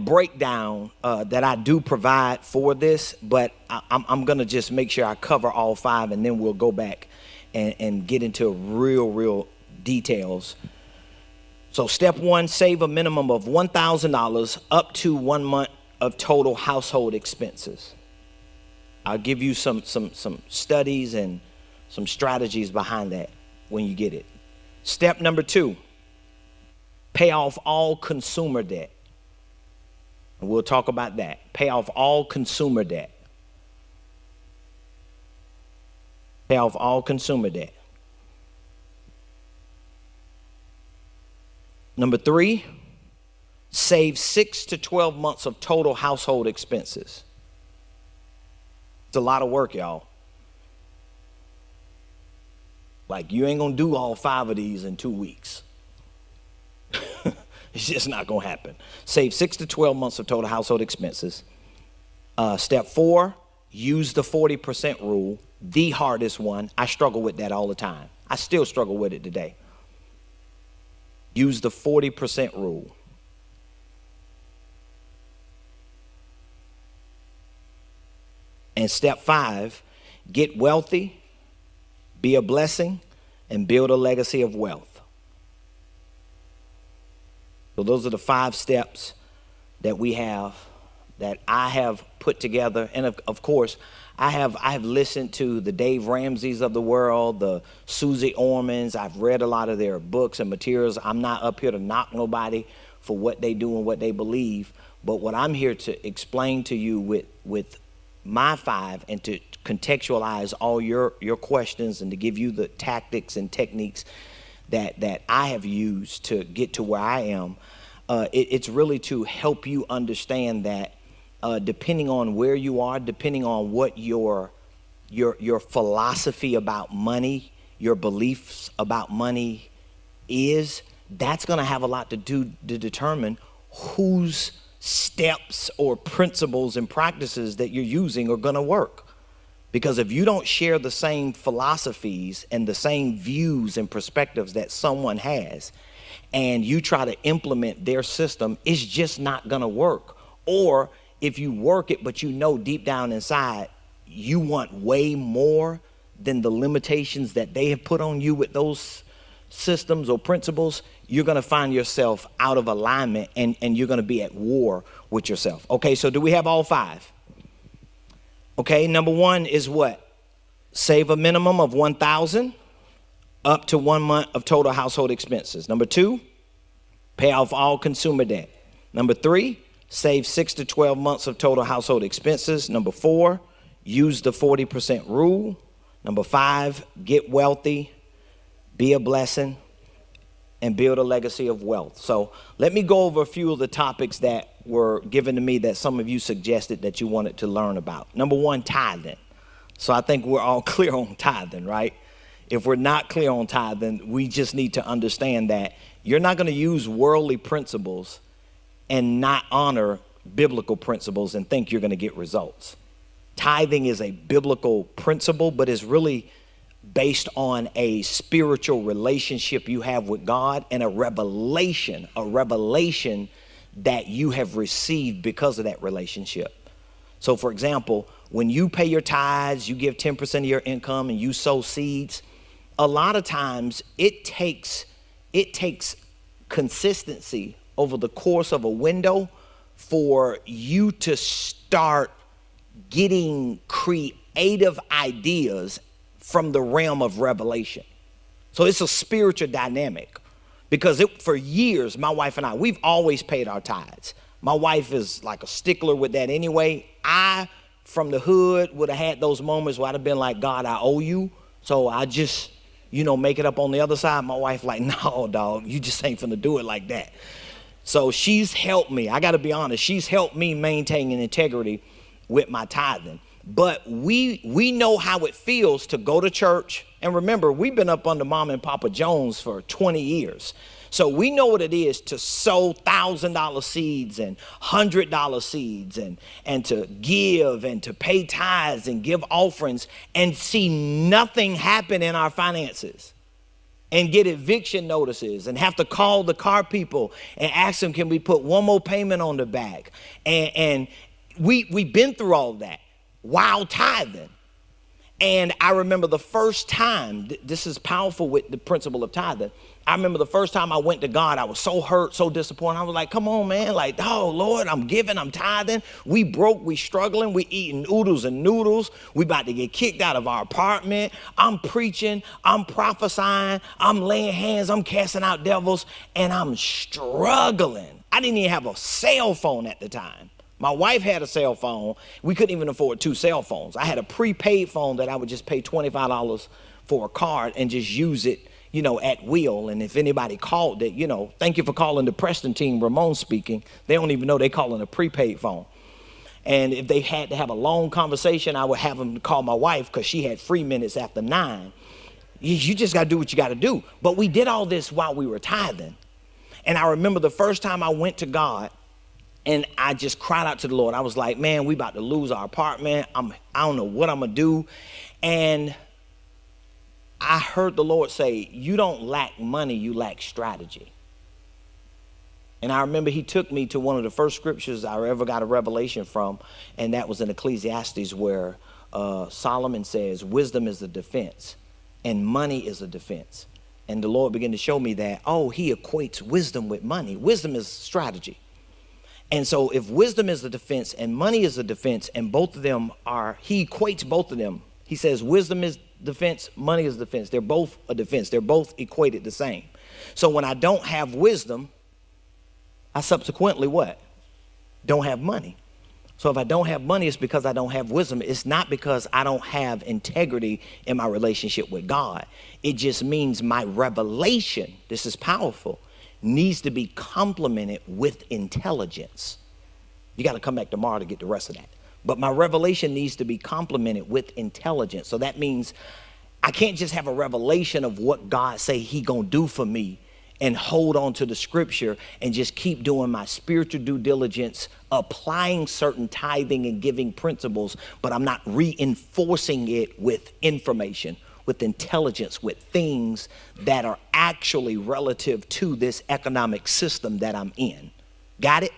breakdown that I do provide for this, but I'm going to just make sure I cover all 5, and then we'll go back and get into real details. So step 1, save a minimum of $1,000 up to 1 month of total household expenses. I'll give you some studies and some strategies behind that when you get it. Step number 2, pay off all consumer debt. And we'll talk about that. Pay off all consumer debt. Pay off all consumer debt. Number 3, save 6 to 12 months of total household expenses. It's a lot of work, y'all. Like, you ain't gonna do all 5 of these in 2 weeks. It's just not gonna happen. Save 6 to 12 months of total household expenses. Step 4, use the 40% rule, the hardest one. I struggle with that all the time. I still struggle with it today. Use the 40% rule. And step 5, get wealthy, be a blessing, and build a legacy of wealth. So those are the 5 steps that we have, that I have put together. And of course, I have listened to the Dave Ramseys of the world, the Susie Ormans. I've read a lot of their books and materials. I'm not up here to knock nobody for what they do and what they believe. But what I'm here to explain to you with my 5, and to contextualize all your questions, and to give you the tactics and techniques that I have used to get to where I am. It's really to help you understand that depending on where you are, depending on what your philosophy about money, your beliefs about money is, that's going to have a lot to do to determine whose steps or principles and practices that you're using are going to work. Because if you don't share the same philosophies and the same views and perspectives that someone has, and you try to implement their system, it's just not going to work. Or if you work it, but you know deep down inside, you want way more than the limitations that they have put on you with those systems or principles, you're going to find yourself out of alignment, and you're going to be at war with yourself. Okay, so do we have all 5? Okay, number 1 is what? Save a minimum of $1,000 up to 1 month of total household expenses. Number 2, pay off all consumer debt. Number 3, save 6 to 12 months of total household expenses. Number 4, use the 40% rule. Number 5, get wealthy, be a blessing, and build a legacy of wealth. So let me go over a few of the topics that were given to me that some of you suggested that you wanted to learn about. Number 1, tithing. So I think we're all clear on tithing, right? If we're not clear on tithing, we just need to understand that you're not going to use worldly principles and not honor biblical principles and think you're going to get results. Tithing is a biblical principle, but it's really based on a spiritual relationship you have with God, and a revelation that you have received because of that relationship. So for example, when you pay your tithes, you give 10% of your income and you sow seeds, a lot of times it takes consistency over the course of a window for you to start getting creative ideas from the realm of revelation. So it's a spiritual dynamic, because for years, my wife and I, we've always paid our tithes. My wife is like a stickler with that anyway. I, from the hood, would have had those moments where I'd have been like, God, I owe you. So I just, make it up on the other side. My wife like, no, dog, you just ain't finna do it like that. So she's helped me. I got to be honest. She's helped me maintain an integrity with my tithing. But we know how it feels to go to church. And remember, we've been up under Mama and Papa Jones for 20 years. So we know what it is to sow $1,000 seeds and $100 seeds and to give and to pay tithes and give offerings and see nothing happen in our finances. and get eviction notices and have to call the car people and ask them, can we put one more payment on the back? And we've been through all that while tithing. And I remember the first time, this is powerful with the principle of tithing. I remember the first time I went to God, I was so hurt, so disappointed. I was like, come on, man. Like, oh, Lord, I'm giving, I'm tithing. We broke, we struggling, we eating oodles and noodles. We about to get kicked out of our apartment. I'm preaching, I'm prophesying, I'm laying hands, I'm casting out devils, and I'm struggling. I didn't even have a cell phone at the time. My wife had a cell phone. We couldn't even afford 2 cell phones. I had a prepaid phone that I would just pay $25 for a card and just use it, you know, at will. And if anybody called it, you know, thank you for calling the Preston team, Ramon speaking. They don't even know they calling a prepaid phone. And if they had to have a long conversation, I would have them call my wife because she had free minutes after 9. You just got to do what you got to do. But we did all this while we were tithing. And I remember the first time I went to God, and I just cried out to the Lord. I was like, man, we about to lose our apartment. I don't know what I'm going to do. And I heard the Lord say, you don't lack money, you lack strategy. And I remember he took me to one of the first scriptures I ever got a revelation from, and that was in Ecclesiastes, where Solomon says, wisdom is a defense and money is a defense. And the Lord began to show me that, oh, he equates wisdom with money. Wisdom is strategy. And so if wisdom is the defense and money is the defense, and both of them are, he equates both of them. He says wisdom is defense, money is defense. They're both a defense. They're both equated the same. So when I don't have wisdom, I subsequently what? Don't have money. So if I don't have money, it's because I don't have wisdom. It's not because I don't have integrity in my relationship with God. It just means my revelation, this is powerful, needs to be complemented with intelligence. You got to come back tomorrow to get the rest of that. But my revelation needs to be complemented with intelligence. So that means I can't just have a revelation of what God say he gonna do for me and hold on to the scripture and just keep doing my spiritual due diligence, applying certain tithing and giving principles, but I'm not reinforcing it with information, with intelligence, with things that are actually relative to this economic system that I'm in. Got it?